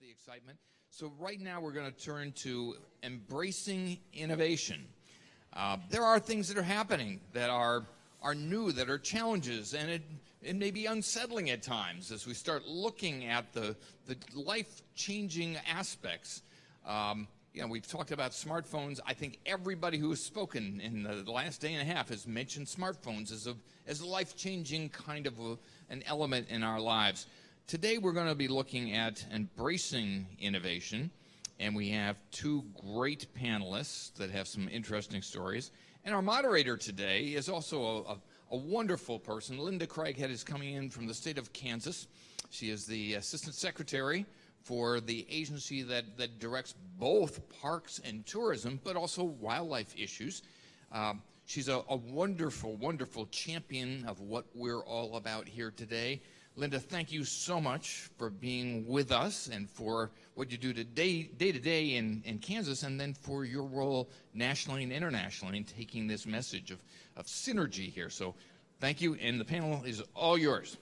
the excitement. So right now we're going to turn to embracing innovation. There are things that are happening that are new, that are challenges, and it may be unsettling at times as we start looking at the life-changing aspects. We've talked about smartphones. I think everybody who has spoken in the last day and a half has mentioned smartphones as a life-changing kind of an element in our lives. Today we're going to be looking at embracing innovation, and we have two great panelists that have some interesting stories. And our moderator today is also a wonderful person. Linda Craghead is coming in from the state of Kansas. She is the Assistant Secretary for the agency that directs both parks and tourism, but also wildlife issues. She's a wonderful, wonderful champion of what we're all about here today. Linda, thank you so much for being with us and for what you do day to day in Kansas, and then for your role nationally and internationally in taking this message of synergy here. So thank you, and the panel is all yours.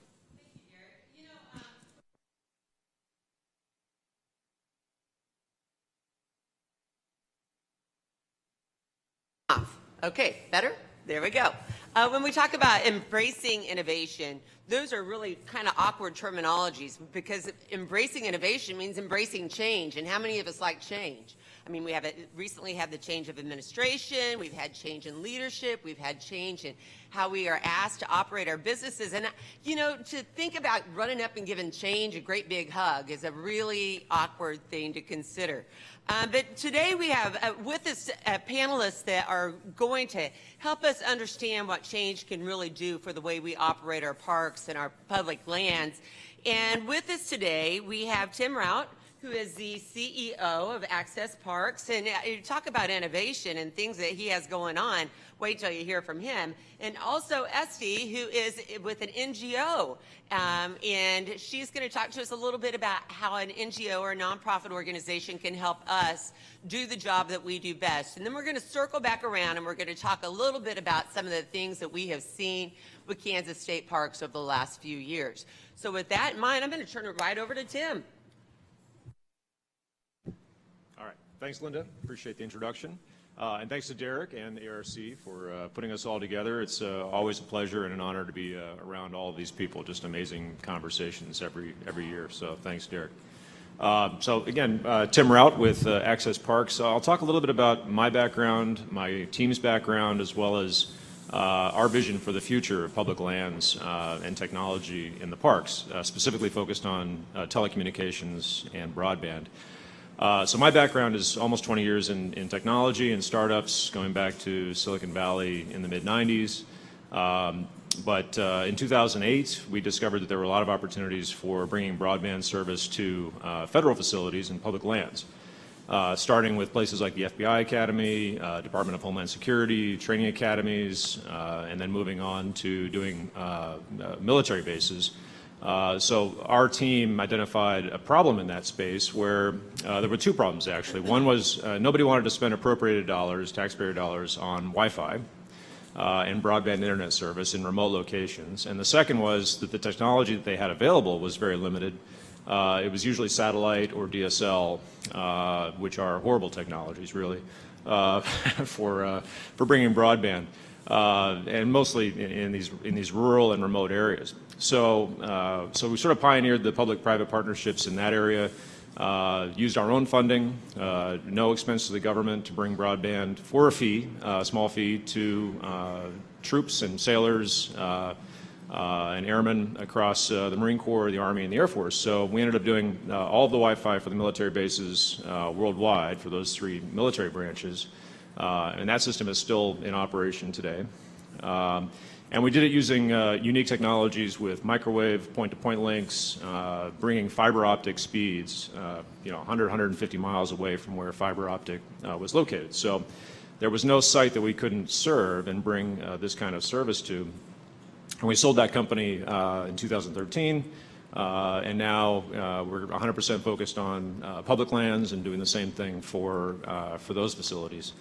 Okay, better? There we go. When we talk about embracing innovation, those are really kind of awkward terminologies, because embracing innovation means embracing change. And how many of us like change? I mean, we have recently had the change of administration, we've had change in leadership, we've had change in how we are asked to operate our businesses. And, to think about running up and giving change a great big hug is a really awkward thing to consider. But today we have with us panelists that are going to help us understand what change can really do for the way we operate our parks and our public lands. And with us today, we have Tim Rout, who is the CEO of AccessParks. And you talk about innovation and things that he has going on. Wait till you hear from him. And also Estee, who is with an NGO. And she's going to talk to us a little bit about how an NGO or a nonprofit organization can help us do the job that we do best. And then we're going to circle back around and we're going to talk a little bit about some of the things that we have seen with Kansas State Parks over the last few years. So with that in mind, I'm going to turn it right over to Tim. All right. Thanks, Linda. Appreciate the introduction. And thanks to Derek and the ARC for putting us all together. It's always a pleasure and an honor to be around all of these people. Just amazing conversations every year. So thanks, Derek. So again, Tim Rout with AccessParks. I'll talk a little bit about my background, my team's background, as well as our vision for the future of public lands and technology in the parks, specifically focused on telecommunications and broadband. So my background is almost 20 years in technology and startups, going back to Silicon Valley in the mid-90s. But in 2008, we discovered that there were a lot of opportunities for bringing broadband service to federal facilities and public lands, starting with places like the FBI Academy, Department of Homeland Security, training academies, and then moving on to doing military bases. So our team identified a problem in that space where there were two problems, actually. One was nobody wanted to spend appropriated dollars, taxpayer dollars, on Wi-Fi and broadband internet service in remote locations. And the second was that the technology that they had available was very limited. It was usually satellite or DSL, which are horrible technologies, really, for bringing broadband. And mostly in these rural and remote areas. So we sort of pioneered the public-private partnerships in that area, used our own funding, no expense to the government, to bring broadband for a fee, a small fee, to troops and sailors and airmen across the Marine Corps, the Army, and the Air Force. So we ended up doing all of the Wi-Fi for the military bases worldwide for those three military branches. And that system is still in operation today. And we did it using unique technologies with microwave point-to-point links, bringing fiber optic speeds, 100, 150 miles away from where fiber optic was located. So there was no site that we couldn't serve and bring this kind of service to. And we sold that company in 2013. And now we're 100% focused on public lands and doing the same thing for those facilities.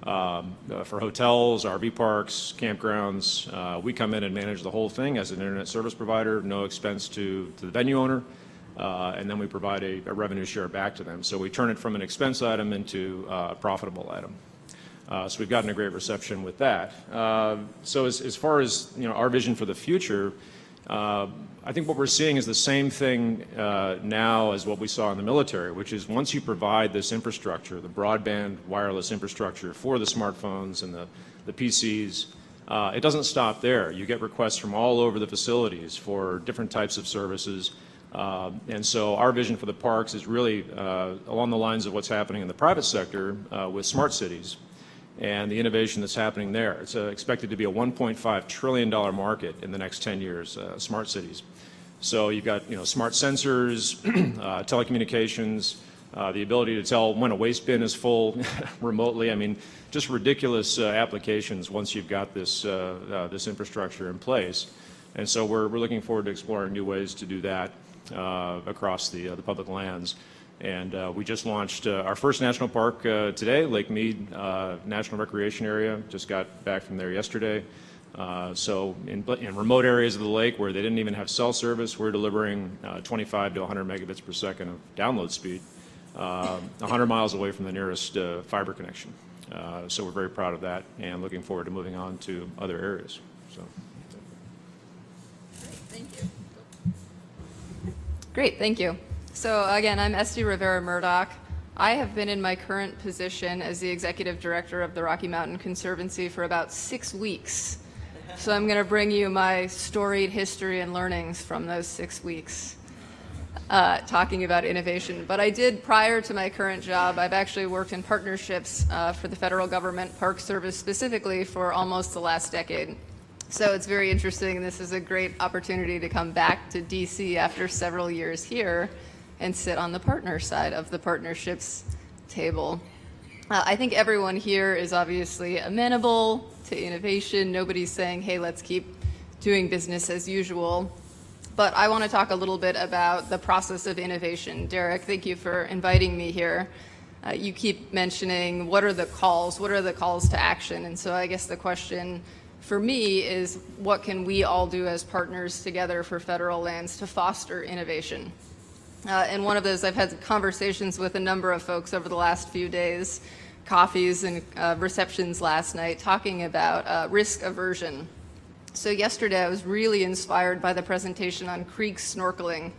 For hotels, RV parks, campgrounds, we come in and manage the whole thing as an internet service provider, no expense to the venue owner. and then we provide a revenue share back to them. So we turn it from an expense item into a profitable item. So we've gotten a great reception with that. So as far as our vision for the future, I think what we're seeing is the same thing now as what we saw in the military, which is once you provide this infrastructure, the broadband wireless infrastructure for the smartphones and the PCs, it doesn't stop there. You get requests from all over the facilities for different types of services. And so our vision for the parks is really along the lines of what's happening in the private sector with smart cities and the innovation that's happening there. It's expected to be a $1.5 trillion market in the next 10 years, smart cities. So you've got smart sensors, telecommunications, the ability to tell when a waste bin is full remotely. I mean, just ridiculous applications once you've got this this infrastructure in place. And so we're looking forward to exploring new ways to do that across the public lands. And we just launched our first national park today, Lake Mead National Recreation Area. Just got back from there yesterday. So in remote areas of the lake where they didn't even have cell service, we're delivering 25 to 100 megabits per second of download speed, 100 miles away from the nearest fiber connection. So we're very proud of that and looking forward to moving on to other areas. So. Thank you. Great, thank you. So again, I'm Estee Rivera Murdock. I have been in my current position as the executive director of the Rocky Mountain Conservancy for about 6 weeks. So I'm going to bring you my storied history and learnings from those 6 weeks, talking about innovation. But I did, prior to my current job, I've actually worked in partnerships for the federal government Park Service specifically for almost the last decade. So it's very interesting, and this is a great opportunity to come back to DC after several years here and sit on the partner side of the partnerships table. I think everyone here is obviously amenable to innovation. Nobody's saying, hey, let's keep doing business as usual. But I want to talk a little bit about the process of innovation. Derek, thank you for inviting me here. You keep mentioning what are the calls to action? And so I guess the question for me is what can we all do as partners together for federal lands to foster innovation? And one of those, I've had conversations with a number of folks over the last few days, coffees and receptions last night, talking about risk aversion. So yesterday I was really inspired by the presentation on creek snorkeling.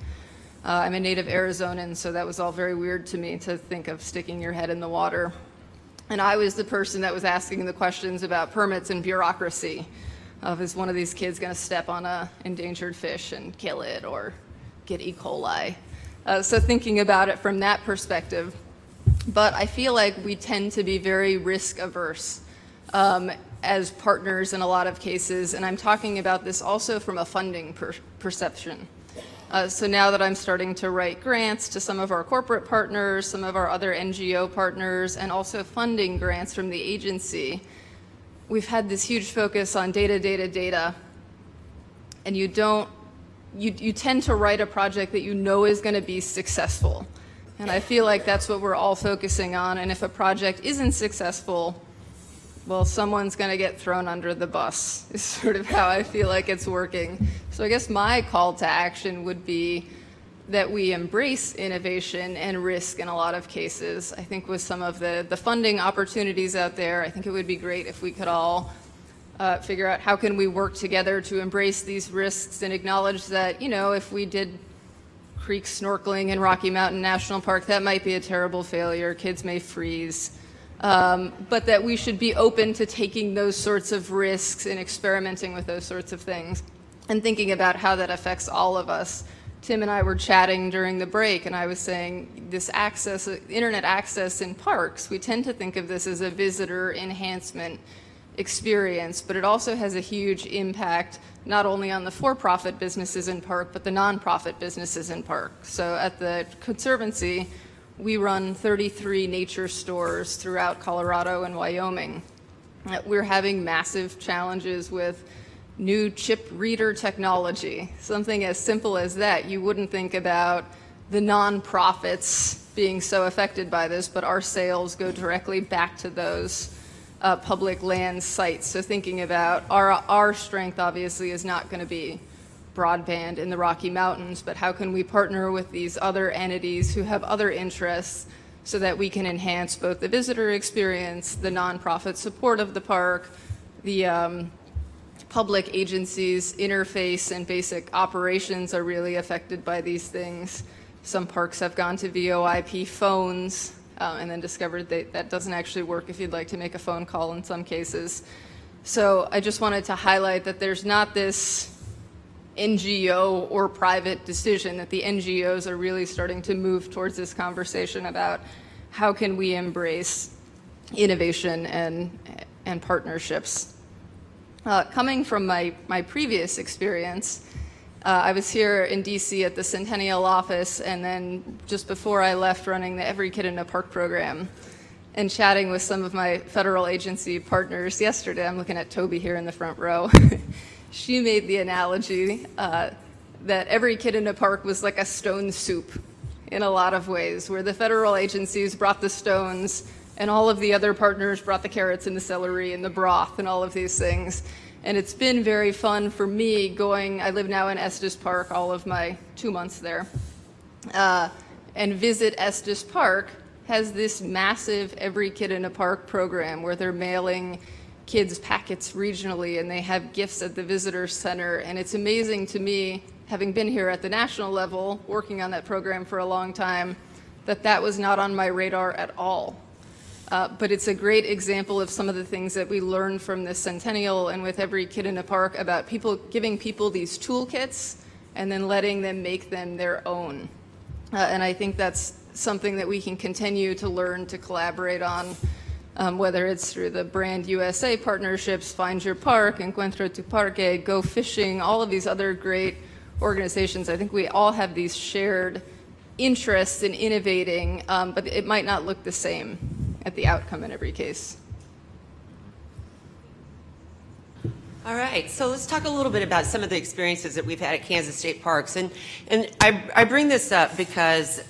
I'm a native Arizonan, so that was all very weird to me to think of sticking your head in the water. And I was the person that was asking the questions about permits and bureaucracy. Is one of these kids going to step on an endangered fish and kill it or get E. coli? So thinking about it from that perspective, but I feel like we tend to be very risk averse as partners in a lot of cases, and I'm talking about this also from a funding perception. So now that I'm starting to write grants to some of our corporate partners, some of our other NGO partners, and also funding grants from the agency, we've had this huge focus on data, and you tend to write a project that you know is going to be successful. And I feel like that's what we're all focusing on. And if a project isn't successful, well, someone's going to get thrown under the bus, is sort of how I feel like it's working. So I guess my call to action would be that we embrace innovation and risk in a lot of cases. I think with some of the funding opportunities out there, I think it would be great if we could all figure out how can we work together to embrace these risks and acknowledge that, if we did creek snorkeling in Rocky Mountain National Park, that might be a terrible failure. Kids may freeze. But that we should be open to taking those sorts of risks and experimenting with those sorts of things and thinking about how that affects all of us. Tim and I were chatting during the break, and I was saying this access, internet access in parks, we tend to think of this as a visitor enhancement experience, but it also has a huge impact not only on the for-profit businesses in park, but the nonprofit businesses in park. So at the Conservancy, we run 33 nature stores throughout Colorado and Wyoming. We're having massive challenges with new chip reader technology, something as simple as that. You wouldn't think about the nonprofits being so affected by this, but our sales go directly back to those public land sites. So thinking about our strength obviously is not going to be broadband in the Rocky Mountains, but how can we partner with these other entities who have other interests so that we can enhance both the visitor experience, the nonprofit support of the park, the public agencies' interface and basic operations are really affected by these things. Some parks have gone to VoIP phones and then discovered that doesn't actually work if you'd like to make a phone call in some cases. So I just wanted to highlight that there's not this NGO or private decision, that the NGOs are really starting to move towards this conversation about how can we embrace innovation and partnerships. Coming from my previous experience, I was here in DC at the Centennial office, and then just before I left, running the Every Kid in a Park program and chatting with some of my federal agency partners yesterday. I'm looking at Toby here in the front row. She made the analogy that every kid in a park was like a stone soup in a lot of ways, where the federal agencies brought the stones and all of the other partners brought the carrots and the celery and the broth and all of these things. And it's been very fun for me going, I live now in Estes Park, all of my 2 months there, and Visit Estes Park has this massive Every Kid in a Park program where they're mailing kids packets regionally, and they have gifts at the visitor center. And it's amazing to me, having been here at the national level, working on that program for a long time, that was not on my radar at all. But it's a great example of some of the things that we learned from this Centennial and with Every Kid in a Park about giving people these toolkits and then letting them make them their own. And I think that's something that we can continue to learn to collaborate on, whether it's through the Brand USA partnerships, Find Your Park, Encuentro tu Parque, Go Fishing, all of these other great organizations. I think we all have these shared interests in innovating, but it might not look the same at the outcome in every case. All right, so let's talk a little bit about some of the experiences that we've had at Kansas State Parks. And I bring this up because,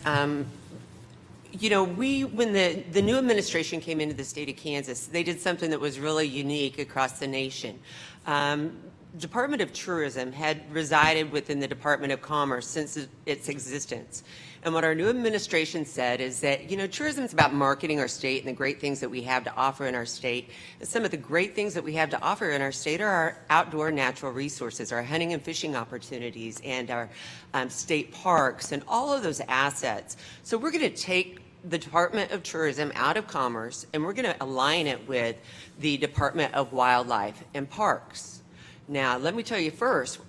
you know, when the new administration came into the state of Kansas, they did something that was really unique across the nation. Department of Tourism had resided within the Department of Commerce since its existence. And what our new administration said is that, you know, tourism is about marketing our state and the great things that we have to offer in our state. And some of the great things that we have to offer in our state are our outdoor natural resources, our hunting and fishing opportunities, and our state parks, and all of those assets. So we're going to take the Department of Tourism out of Commerce, and we're going to align it with the Department of Wildlife and Parks. Now, let me tell you first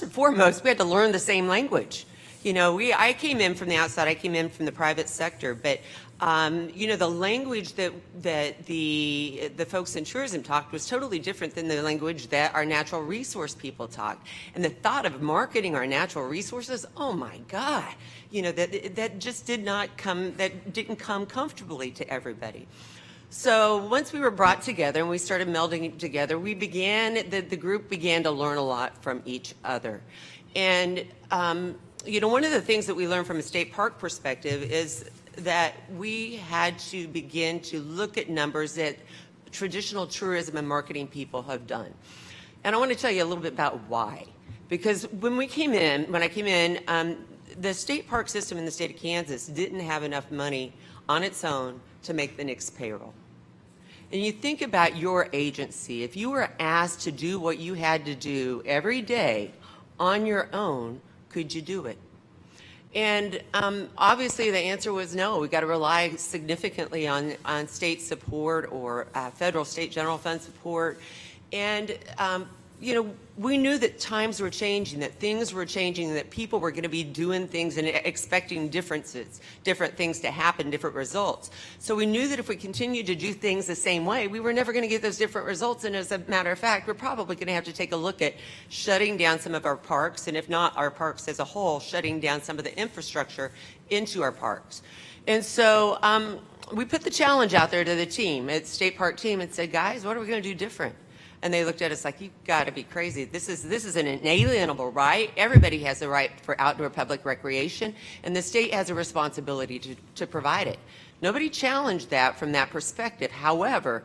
and foremost, we had to learn the same language. You know, I came in from the outside, I came in from the private sector, but, you know, the language that the folks in tourism talked was totally different than the language that our natural resource people talk. And the thought of marketing our natural resources, oh my God, you know, that just didn't come comfortably to everybody. So once we were brought together and we started melding together, the group began to learn a lot from each other. And, you know, one of the things that we learned from a state park perspective is that we had to begin to look at numbers that traditional tourism and marketing people have done. And I want to tell you a little bit about why. Because when I came in, the state park system in the state of Kansas didn't have enough money on its own to make the next payroll. And you think about your agency, if you were asked to do what you had to do every day on your own, could you do it? And obviously the answer was no. We got to rely significantly on state support or federal state general fund support. And you know, we knew that times were changing, that things were changing, that people were going to be doing things and expecting different things to happen, different results. So we knew that if we continued to do things the same way, we were never going to get those different results. And as a matter of fact, we're probably going to have to take a look at shutting down some of our parks, and if not our parks as a whole, shutting down some of the infrastructure into our parks. And so we put the challenge out there to the team, at State Park team, and said, guys, what are we going to do different? And they looked at us like, you've got to be crazy. This is an inalienable right. Everybody has the right for outdoor public recreation, and the state has a responsibility to provide it. Nobody challenged that from that perspective. However,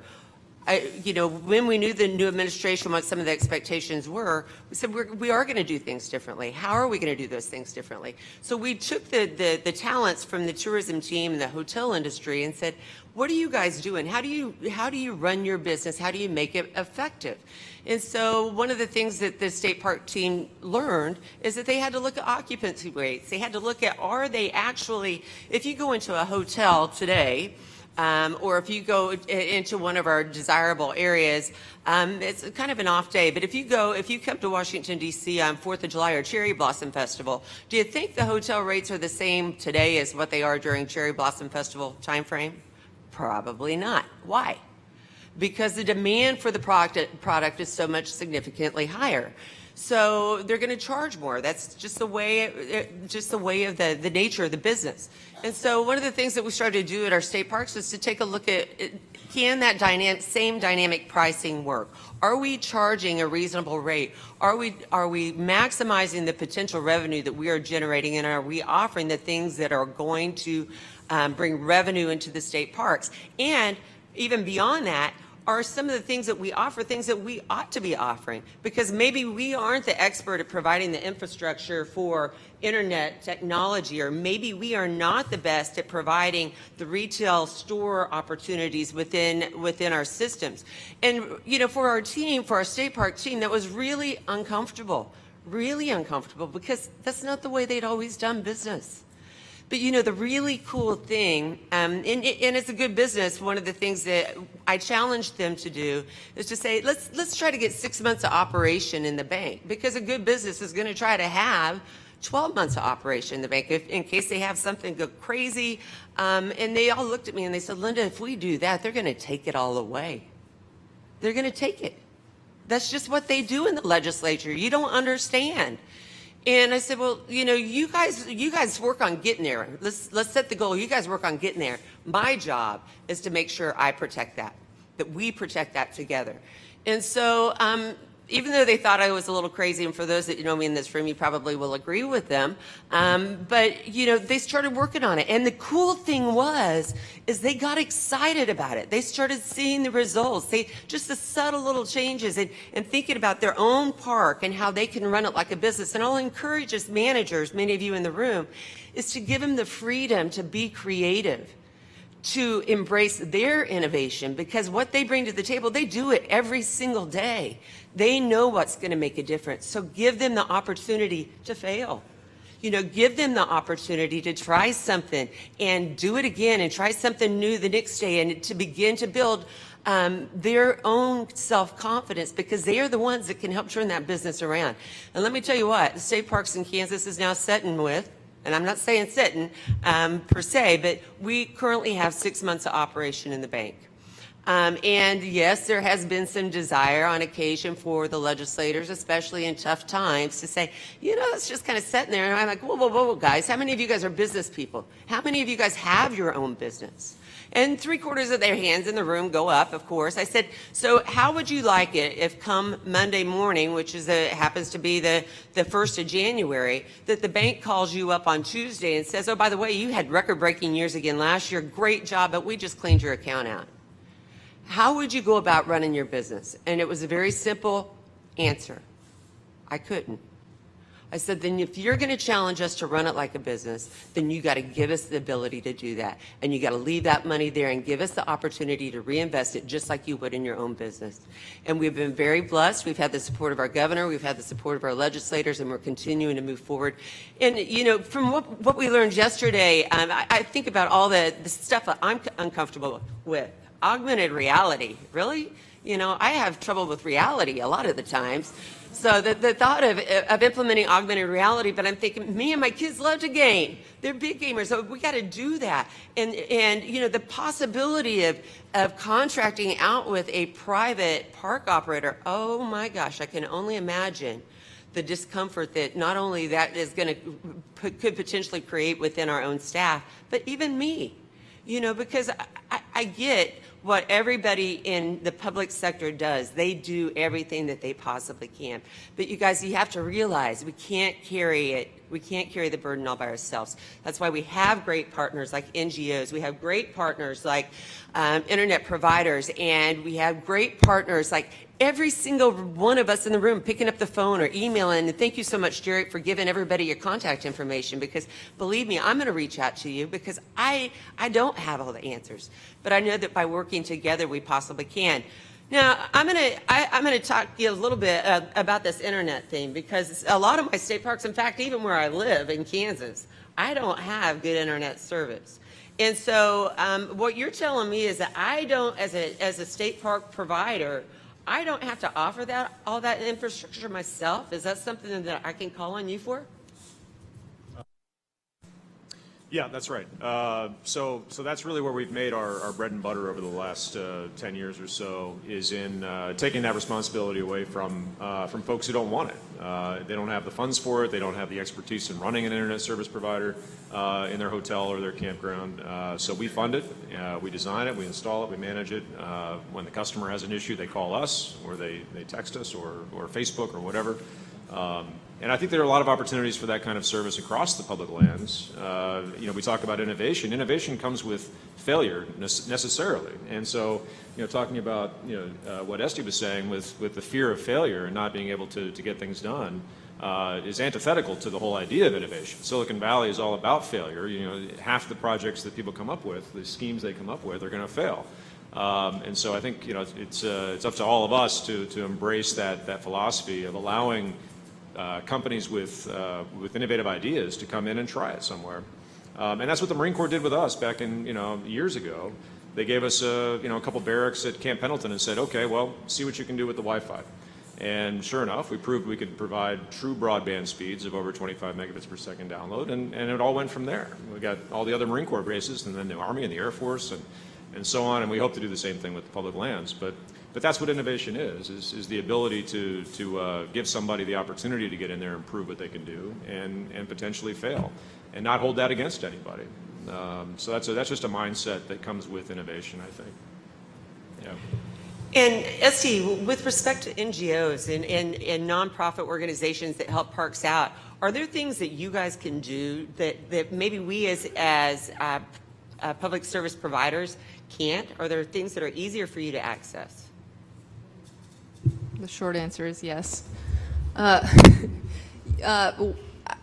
when we knew the new administration, what some of the expectations were, we said we are going to do things differently. How are we going to do those things differently? So we took the talents from the tourism team and the hotel industry and said, what are you guys doing? How do you run your business? How do you make it effective? And so one of the things that the state park team learned is that they had to look at occupancy rates. They had to look at, are they actually, if you go into a hotel today, or if you go into one of our desirable areas, it's kind of an off day, but if you come to Washington, D.C. on 4th of July or Cherry Blossom Festival, do you think the hotel rates are the same today as what they are during Cherry Blossom Festival timeframe? Probably not. Why? Because the demand for the product is so much significantly higher. So they're going to charge more. That's just the way of the nature of the business. And so one of the things that we started to do at our state parks is to take a look at, can that same dynamic pricing work? Are we charging a reasonable rate? Are we maximizing the potential revenue that we are generating, and are we offering the things that are going to bring revenue into the state parks? And even beyond that, are some of the things that we offer things that we ought to be offering? Because maybe we aren't the expert at providing the infrastructure for internet technology, or maybe we are not the best at providing the retail store opportunities within our systems. And for our team, for our state park team, that was really uncomfortable, because that's not the way they'd always done business. But the really cool thing, and it's a good business, one of the things that I challenged them to do is to say, let's try to get 6 months of operation in the bank, because a good business is going to try to have 12 months of operation in the bank in case they have something go crazy. And they all looked at me and they said, Linda, if we do that, they're going to take it all away. They're going to take it. That's just what they do in the legislature. You don't understand. And I said, well, you guys work on getting there. Let's set the goal. You guys work on getting there. My job is to make sure I protect that we protect that together. And so even though they thought I was a little crazy, and for those that know me in this room, you probably will agree with them, but they started working on it. And the cool thing is they got excited about it. They started seeing the results. Just the subtle little changes and thinking about their own park and how they can run it like a business. And I'll encourage as managers, many of you in the room, is to give them the freedom to be creative, to embrace their innovation, because what they bring to the table, they do it every single day. They know what's going to make a difference. So give them the opportunity to fail. Give them the opportunity to try something and do it again and try something new the next day, and to begin to build their own self-confidence, because they are the ones that can help turn that business around. And let me tell you what, the state parks in Kansas is now sitting with, and I'm not saying sitting per se, but we currently have 6 months of operation in the bank. And yes, there has been some desire on occasion for the legislators, especially in tough times, to say, it's just kind of sitting there. And I'm like, whoa, guys, how many of you guys are business people? How many of you guys have your own business? And 3/4 of their hands in the room go up, of course. I said, so how would you like it if come Monday morning, which happens to be the 1st of January, that the bank calls you up on Tuesday and says, oh, by the way, you had record-breaking years again last year. Great job, but we just cleaned your account out. How would you go about running your business? And it was a very simple answer. I couldn't. I said, then if you're going to challenge us to run it like a business, then you got to give us the ability to do that. And you got to leave that money there and give us the opportunity to reinvest it just like you would in your own business. And we've been very blessed. We've had the support of our governor. We've had the support of our legislators, and we're continuing to move forward. And, from what we learned yesterday, I think about all the stuff that I'm uncomfortable with. Augmented reality, really? I have trouble with reality a lot of the times. So the thought of implementing augmented reality, but I'm thinking, me and my kids love to game. They're big gamers, so we got to do that. And the possibility of contracting out with a private park operator, oh my gosh, I can only imagine the discomfort that not only that is going to could potentially create within our own staff, but even me. Because I get what everybody in the public sector does. They do everything that they possibly can. But you guys, you have to realize we can't carry it We can't carry the burden all by ourselves. That's why we have great partners like NGOs. We have great partners like internet providers, and we have great partners like every single one of us in the room picking up the phone or emailing. And thank you so much, Derek, for giving everybody your contact information, because believe me, I'm going to reach out to you because I don't have all the answers. But I know that by working together, we possibly can. Now, I'm gonna talk to you a little bit about this internet thing, because a lot of my state parks, in fact, even where I live in Kansas, I don't have good internet service. And so what you're telling me is that I don't, as a state park provider, I don't have to offer all that infrastructure myself. Is that something that I can call on you for? Yeah, that's right. So that's really where we've made our bread and butter over the last 10 years or so, is in taking that responsibility away from folks who don't want it. They don't have the funds for it. They don't have the expertise in running an internet service provider in their hotel or their campground. So we fund it, we design it, we install it, we manage it. When the customer has an issue, they call us, or they text us, or Facebook, or whatever. And I think there are a lot of opportunities for that kind of service across the public lands. We talk about innovation. Innovation comes with failure necessarily. And so, talking about what Estee was saying with the fear of failure and not being able to get things done is antithetical to the whole idea of innovation. Silicon Valley is all about failure. Half the projects that people come up with, the schemes they come up with, are going to fail. And so I think it's up to all of us to embrace that philosophy of allowing companies with innovative ideas to come in and try it somewhere. And that's what the Marine Corps did with us back in years ago. They gave us a couple barracks at Camp Pendleton and said, okay, well, see what you can do with the Wi-Fi. And sure enough, we proved we could provide true broadband speeds of over 25 megabits per second download, and it all went from there. We got all the other Marine Corps bases, and then the Army and the Air Force, and so on, and we hope to do the same thing with the public lands. But that's what innovation is the ability to give somebody the opportunity to get in there and prove what they can do, and potentially fail, and not hold that against anybody. So that's just a mindset that comes with innovation, I think. Yeah. And Estee, with respect to NGOs and nonprofit organizations that help parks out, are there things that you guys can do that maybe we as public service providers can't? Are there things that are easier for you to access? The short answer is yes.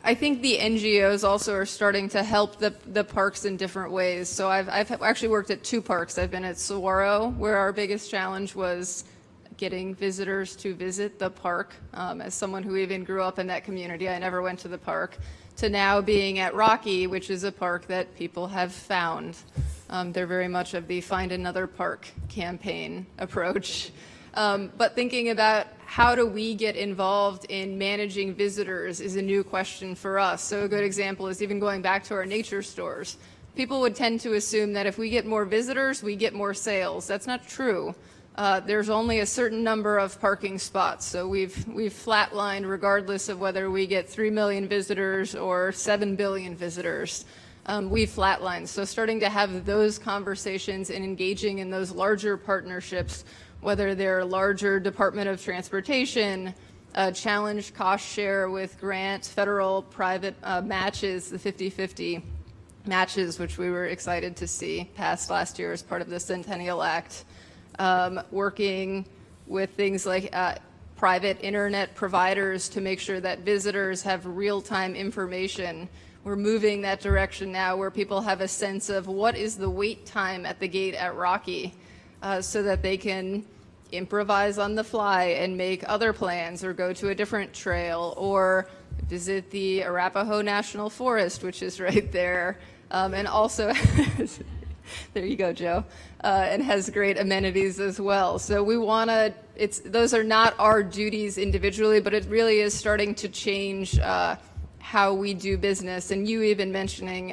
I think the NGOs also are starting to help the parks in different ways. So I've actually worked at 2 parks. I've been at Saguaro, where our biggest challenge was getting visitors to visit the park. As someone who even grew up in that community, I never went to the park, to now being at Rocky, which is a park that people have found. They're very much of the Find Another Park campaign approach. But thinking about how do we get involved in managing visitors is a new question for us. So a good example is even going back to our nature stores. People would tend to assume that if we get more visitors, we get more sales. That's not true. There's only a certain number of parking spots. So we've flatlined regardless of whether we get 3 million visitors or 7 billion visitors. We've flatlined. So starting to have those conversations and engaging in those larger partnerships, whether they're larger Department of Transportation, challenge cost share with grant, federal, private matches, the 50-50 matches, which we were excited to see passed last year as part of the Centennial Act, working with things like private internet providers to make sure that visitors have real-time information. We're moving that direction now where people have a sense of what is the wait time at the gate at Rocky, so that they can improvise on the fly and make other plans or go to a different trail or visit the Arapahoe National Forest, which is right there, and also there you go, Joe, and has great amenities as well. So we want to, those are not our duties individually, but it really is starting to change how we do business. And you even mentioning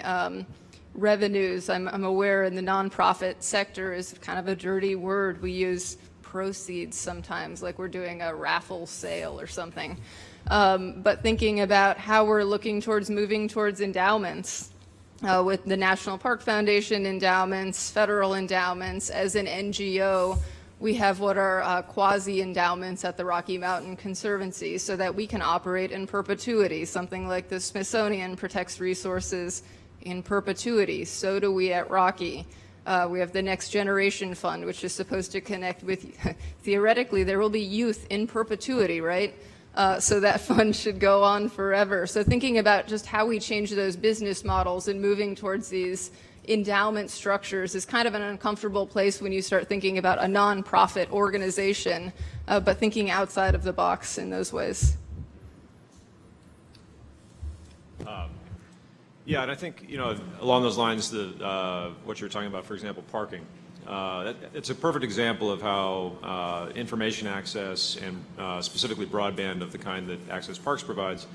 revenues, I'm aware in the nonprofit sector is kind of a dirty word. We use proceeds sometimes, like we're doing a raffle sale or something. But thinking about how we're looking towards moving towards endowments, with the National Park Foundation endowments, federal endowments. As an NGO, we have what are quasi-endowments at the Rocky Mountain Conservancy so that we can operate in perpetuity. Something like the Smithsonian protects resources in perpetuity. So do we at Rocky. We have the Next Generation Fund, which is supposed to connect with, theoretically, there will be youth in perpetuity, right? So that fund should go on forever. So thinking about just how we change those business models and moving towards these endowment structures is kind of an uncomfortable place when you start thinking about a nonprofit organization, but thinking outside of the box in those ways. Yeah, and I think, along those lines, what you're talking about, for example, parking. It's a perfect example of how information access and specifically broadband of the kind that AccessParks provides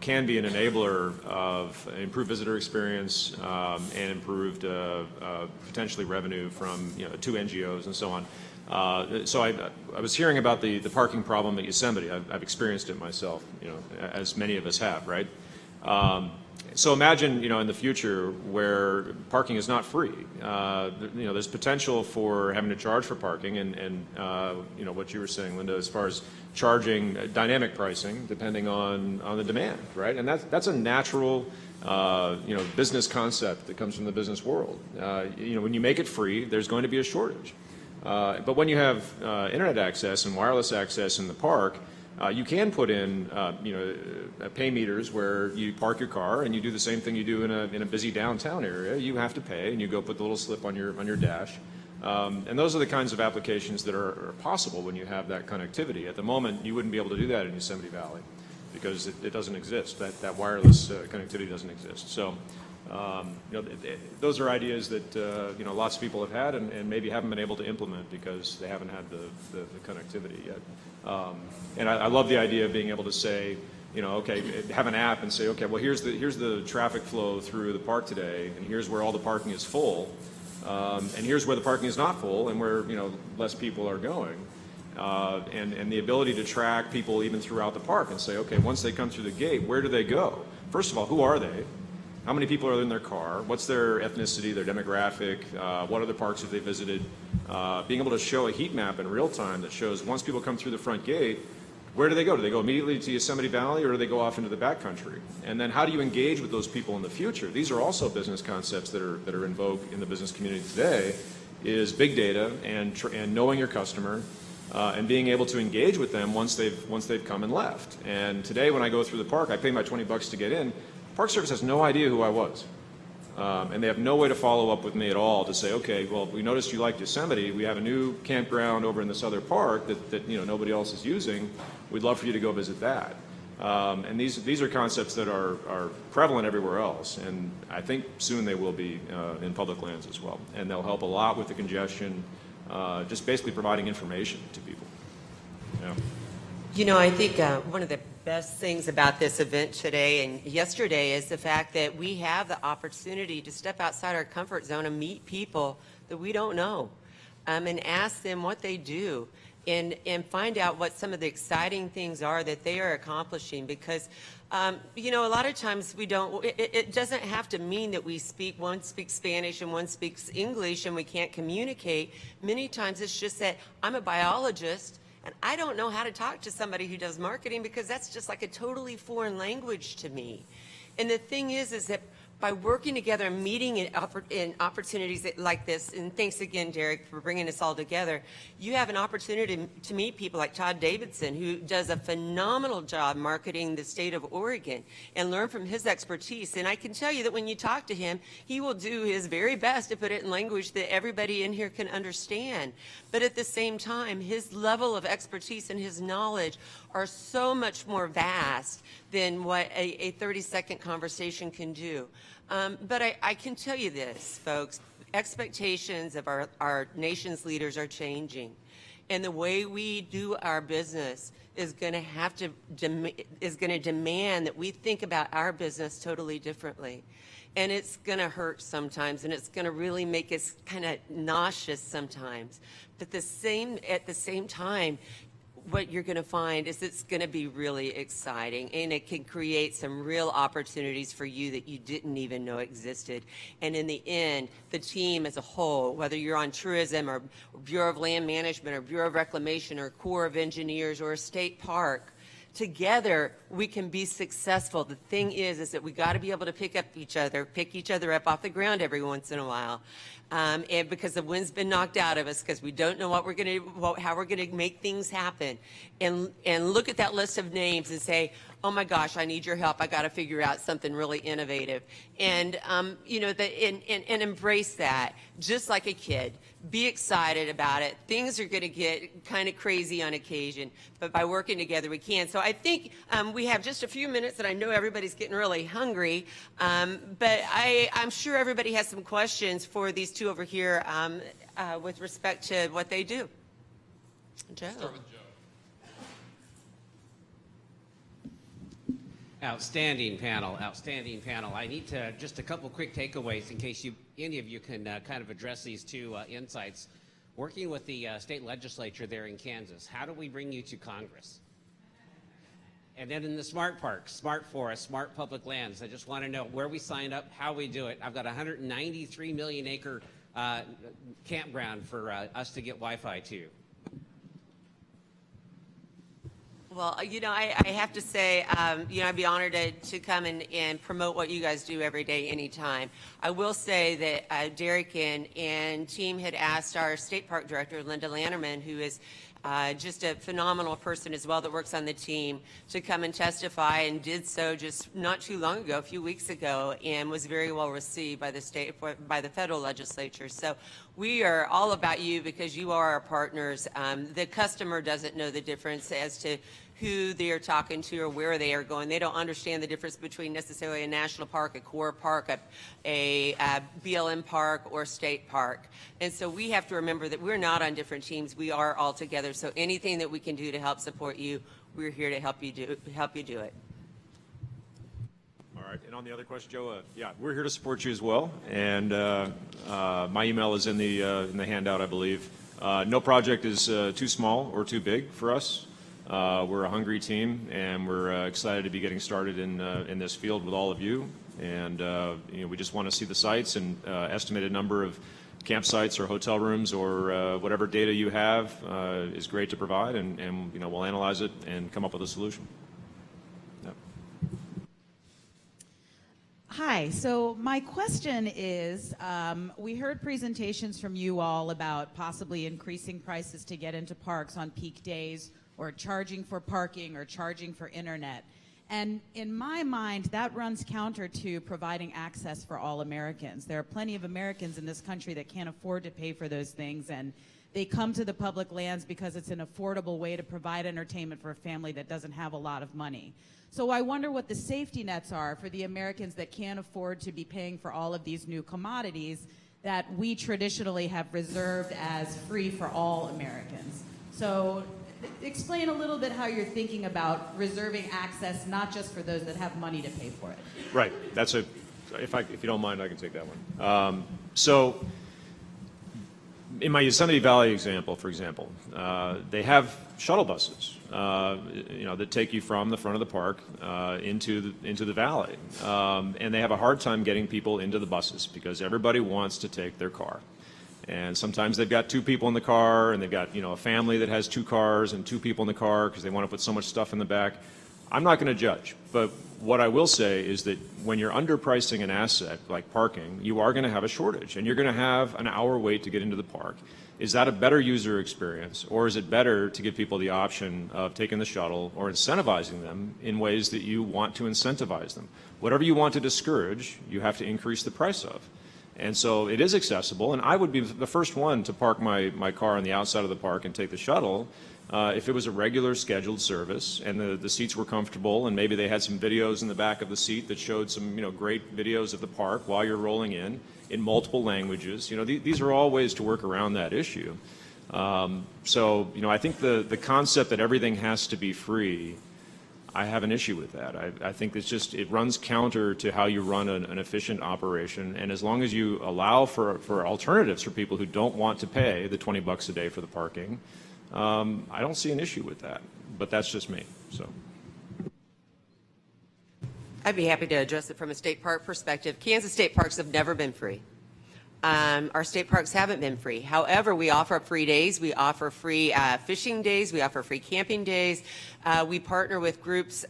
can be an enabler of improved visitor experience and improved potentially revenue from to NGOs and so on. So I was hearing about the parking problem at Yosemite. I've experienced it myself, as many of us have, right? So imagine, in the future where parking is not free. There's potential for having to charge for parking, and what you were saying, Linda, as far as charging dynamic pricing depending on the demand, right? And that's a natural, business concept that comes from the business world. When you make it free, there's going to be a shortage. But when you have internet access and wireless access in the park, you can put in, pay meters where you park your car and you do the same thing you do in a busy downtown area. You have to pay, and you go put the little slip on your dash. And those are the kinds of applications that are possible when you have that connectivity. At the moment, you wouldn't be able to do that in Yosemite Valley because it doesn't exist. That wireless connectivity doesn't exist. So, those are ideas that lots of people have had and maybe haven't been able to implement because they haven't had the connectivity yet. And I love the idea of being able to say, okay, have an app and say, okay, well, here's the traffic flow through the park today, and here's where all the parking is full, and here's where the parking is not full, and where less people are going, and the ability to track people even throughout the park and say, okay, once they come through the gate, where do they go? First of all, who are they? How many people are in their car? What's their ethnicity, their demographic? What other parks have they visited? Being able to show a heat map in real time that shows once people come through the front gate, where do they go? Do they go immediately to Yosemite Valley, or do they go off into the backcountry? And then how do you engage with those people in the future? These are also business concepts that are in vogue in the business community today, is big data and knowing your customer and being able to engage with them once they've come and left. And today when I go through the park, I pay my $20 to get in. Park Service has no idea who I was. And they have no way to follow up with me at all to say, okay, well, we noticed you liked Yosemite. We have a new campground over in this other park that nobody else is using. We'd love for you to go visit that. And these are concepts that are prevalent everywhere else. And I think soon they will be in public lands as well. And they'll help a lot with the congestion, just basically providing information to people. Yeah. I think one of the best things about this event today and yesterday is the fact that we have the opportunity to step outside our comfort zone and meet people that we don't know, and ask them what they do and find out what some of the exciting things are that they are accomplishing. Because a lot of times it doesn't have to mean that one speaks Spanish and one speaks English and we can't communicate. Many times it's just that I'm a biologist and I don't know how to talk to somebody who does marketing because that's just like a totally foreign language to me. And the thing is that by working together and meeting in opportunities like this, and thanks again, Derek, for bringing us all together, you have an opportunity to meet people like Todd Davidson, who does a phenomenal job marketing the state of Oregon, and learn from his expertise. And I can tell you that when you talk to him, he will do his very best to put it in language that everybody in here can understand. But at the same time, his level of expertise and his knowledge are so much more vast than what a 30-second conversation can do. But I can tell you this, folks, expectations of our nation's leaders are changing. And the way we do our business is going to demand that we think about our business totally differently. And it's going to hurt sometimes, and it's going to really make us kind of nauseous sometimes. But at the same time, what you're going to find is it's going to be really exciting, and it can create some real opportunities for you that you didn't even know existed. And in the end, the team as a whole, whether you're on tourism or Bureau of Land Management or Bureau of Reclamation or Corps of Engineers or a state park, together we can be successful. The thing is that we got to be able to pick each other up off the ground every once in a while. And because the wind's been knocked out of us, because we don't know how we're going to make things happen, and look at that list of names and say, oh my gosh, I need your help. I got to figure out something really innovative, and and embrace that just like a kid. Be excited about it. Things are going to get kind of crazy on occasion, but by working together we can. So I think we have just a few minutes, and I know everybody's getting really hungry, but I'm sure everybody has some questions for these two over here with respect to what they do. Joe. Start with Joe. Outstanding panel, outstanding panel. I need to just a couple quick takeaways in case any of you can kind of address these two insights. Working with the state legislature there in Kansas, how do we bring you to Congress? And then in the smart parks, smart forests, smart public lands, I just want to know where we sign up, how we do it. I've got a 193 million acre campground for us to get Wi-Fi to. Well, I have to say, I'd be honored to come and promote what you guys do every day, anytime. I will say that Derek and team had asked our state park director, Linda Lannerman, who is just a phenomenal person as well that works on the team, to come and testify, and did so just not too long ago, a few weeks ago, and was very well received by the federal legislature. So we are all about you because you are our partners. The customer doesn't know the difference as to who they are talking to or where they are going. They don't understand the difference between necessarily a national park, a core park, a BLM park, or state park. And so we have to remember that we're not on different teams. We are all together. So anything that we can do to help support you, we're here to help you do it. All right, and on the other question, Joe, yeah, we're here to support you as well. And my email is in the handout, I believe. No project is too small or too big for us. We're a hungry team, and we're excited to be getting started in this field with all of you. And we just want to see the sites and estimated number of campsites or hotel rooms or whatever data you have is great to provide, and we'll analyze it and come up with a solution. Yep. Hi, so my question is, we heard presentations from you all about possibly increasing prices to get into parks on peak days, or charging for parking, or charging for internet. And in my mind, that runs counter to providing access for all Americans. There are plenty of Americans in this country that can't afford to pay for those things, and they come to the public lands because it's an affordable way to provide entertainment for a family that doesn't have a lot of money. So I wonder what the safety nets are for the Americans that can't afford to be paying for all of these new commodities that we traditionally have reserved as free for all Americans. So explain a little bit how you're thinking about reserving access, not just for those that have money to pay for it. Right. That's if you don't mind, I can take that one. So in my Yosemite Valley example, for example, they have shuttle buses, that take you from the front of the park into the valley, and they have a hard time getting people into the buses because everybody wants to take their car. And sometimes they've got two people in the car, and they've got a family that has two cars and two people in the car because they want to put so much stuff in the back. I'm not going to judge, but what I will say is that when you're underpricing an asset like parking, you are going to have a shortage, and you're going to have an hour wait to get into the park. Is that a better user experience, or is it better to give people the option of taking the shuttle or incentivizing them in ways that you want to incentivize them? Whatever you want to discourage, you have to increase the price of. And so it is accessible, and I would be the first one to park my car on the outside of the park and take the shuttle if it was a regular scheduled service and the seats were comfortable, and maybe they had some videos in the back of the seat that showed some great videos of the park while you're rolling in multiple languages. These are all ways to work around that issue. So I think the concept that everything has to be free, I have an issue with that. I think it runs counter to how you run an efficient operation, and as long as you allow for alternatives for people who don't want to pay the $20 a day for the parking, I don't see an issue with that, but that's just me. So. I'd be happy to address it from a state park perspective. Kansas state parks have never been free. Our state parks haven't been free. However, we offer free days. We offer free fishing days. We offer free camping days. We partner with groups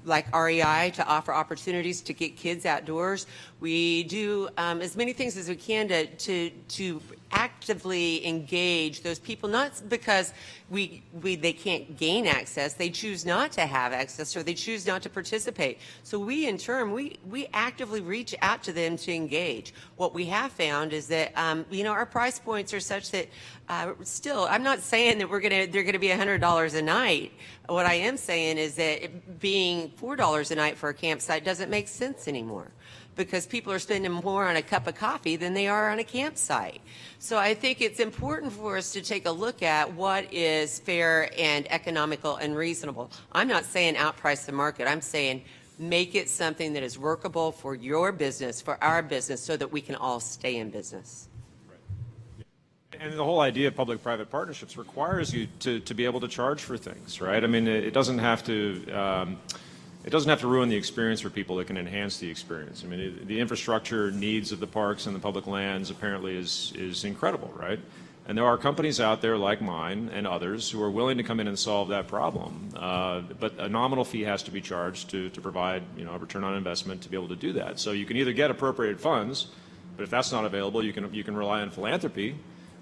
like REI to offer opportunities to get kids outdoors. We do as many things as we can to actively engage those people, not because they can't gain access, they choose not to have access, or they choose not to participate. So we, in turn, we actively reach out to them to engage. What we have found is that, our price points are such that still, I'm not saying that they're gonna be $100 a night. What I am saying is that it being $4 a night for a campsite doesn't make sense anymore, because people are spending more on a cup of coffee than they are on a campsite. So I think it's important for us to take a look at what is fair and economical and reasonable. I'm not saying outprice the market. I'm saying make it something that is workable for your business, for our business, so that we can all stay in business. And the whole idea of public-private partnerships requires you to be able to charge for things, right? I mean, it doesn't have to ruin the experience for people. It can enhance the experience. I mean, the infrastructure needs of the parks and the public lands apparently is incredible, right? And there are companies out there like mine and others who are willing to come in and solve that problem. But a nominal fee has to be charged to provide, a return on investment to be able to do that. So you can either get appropriated funds, but if that's not available, you can rely on philanthropy.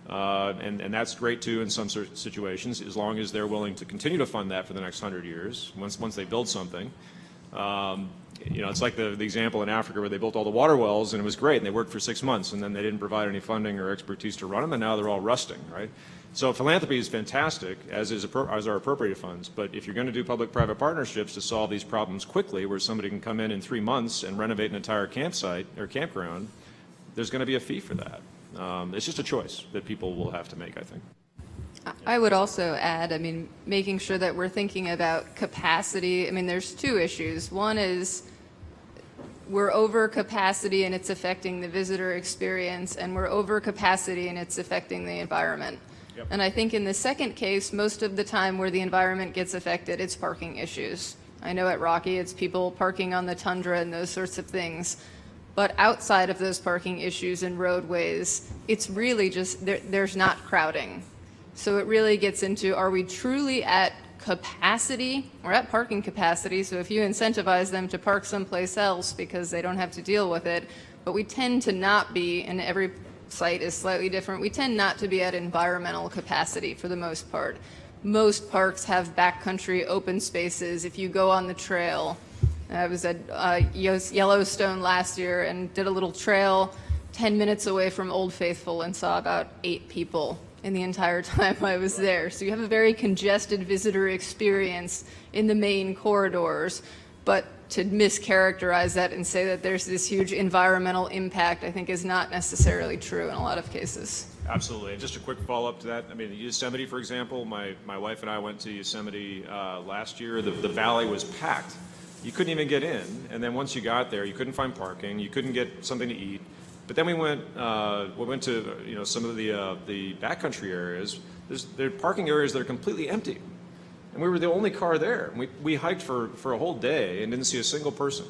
And that's great too in some situations, as long as they're willing to continue to fund that for the next 100 years once they build something. It's like the example in Africa where they built all the water wells and it was great and they worked for 6 months and then they didn't provide any funding or expertise to run them, and now they're all rusting, right? So philanthropy is fantastic, as are appropriated funds, but if you're going to do public-private partnerships to solve these problems quickly, where somebody can come in 3 months and renovate an entire campsite or campground, there's going to be a fee for that. It's just a choice that people will have to make, I think. I would also add, making sure that we're thinking about capacity. There's two issues. One is we're over capacity and it's affecting the visitor experience, and we're over capacity and it's affecting the environment. Yep. And I think in the second case, most of the time where the environment gets affected, it's parking issues. I know at Rocky, it's people parking on the tundra and those sorts of things. But outside of those parking issues and roadways, it's really just, there's not crowding. So it really gets into, are we truly at capacity? We're at parking capacity, so if you incentivize them to park someplace else because they don't have to deal with it, but we tend to not be, and every site is slightly different, we tend not to be at environmental capacity for the most part. Most parks have backcountry open spaces. If you go on the trail, I was at Yellowstone last year and did a little trail 10 minutes away from Old Faithful and saw about 8 people in the entire time I was there. So you have a very congested visitor experience in the main corridors, but to mischaracterize that and say that there's this huge environmental impact, I think is not necessarily true in a lot of cases. Absolutely. And just a quick follow-up to that. Yosemite, for example, my wife and I went to Yosemite last year. The valley was packed. You couldn't even get in, and then once you got there, you couldn't find parking, you couldn't get something to eat. But then we went to some of the backcountry areas. There are parking areas that are completely empty, and we were the only car there. We hiked for a whole day and didn't see a single person.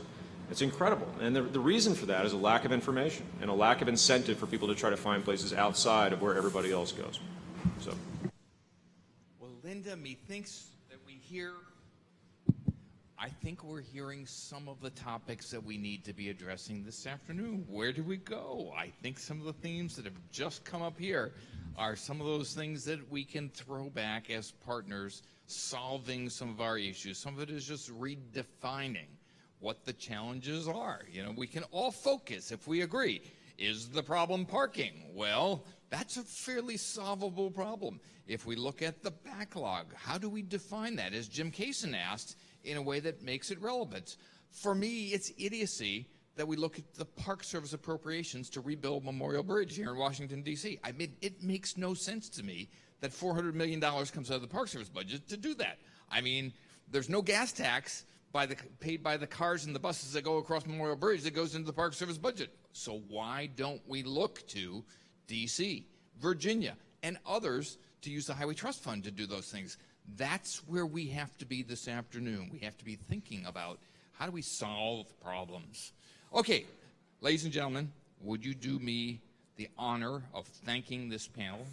It's incredible, and the reason for that is a lack of information and a lack of incentive for people to try to find places outside of where everybody else goes. So. Well, Linda, methinks that we hear. I think we're hearing some of the topics that we need to be addressing this afternoon. Where do we go? I think some of the themes that have just come up here are some of those things that we can throw back as partners, solving some of our issues. Some of it is just redefining what the challenges are. We can all focus if we agree. Is the problem parking? Well, that's a fairly solvable problem. If we look at the backlog, how do we define that? As Jim Kaysen asked, in a way that makes it relevant. For me, it's idiocy that we look at the Park Service appropriations to rebuild Memorial Bridge here in Washington, D.C. It makes no sense to me that $400 million comes out of the Park Service budget to do that. There's no gas tax paid by the cars and the buses that go across Memorial Bridge that goes into the Park Service budget. So why don't we look to D.C., Virginia, and others to use the Highway Trust Fund to do those things. That's where we have to be this afternoon. We have to be thinking about how do we solve problems. Okay, ladies and gentlemen, would you do me the honor of thanking this panel?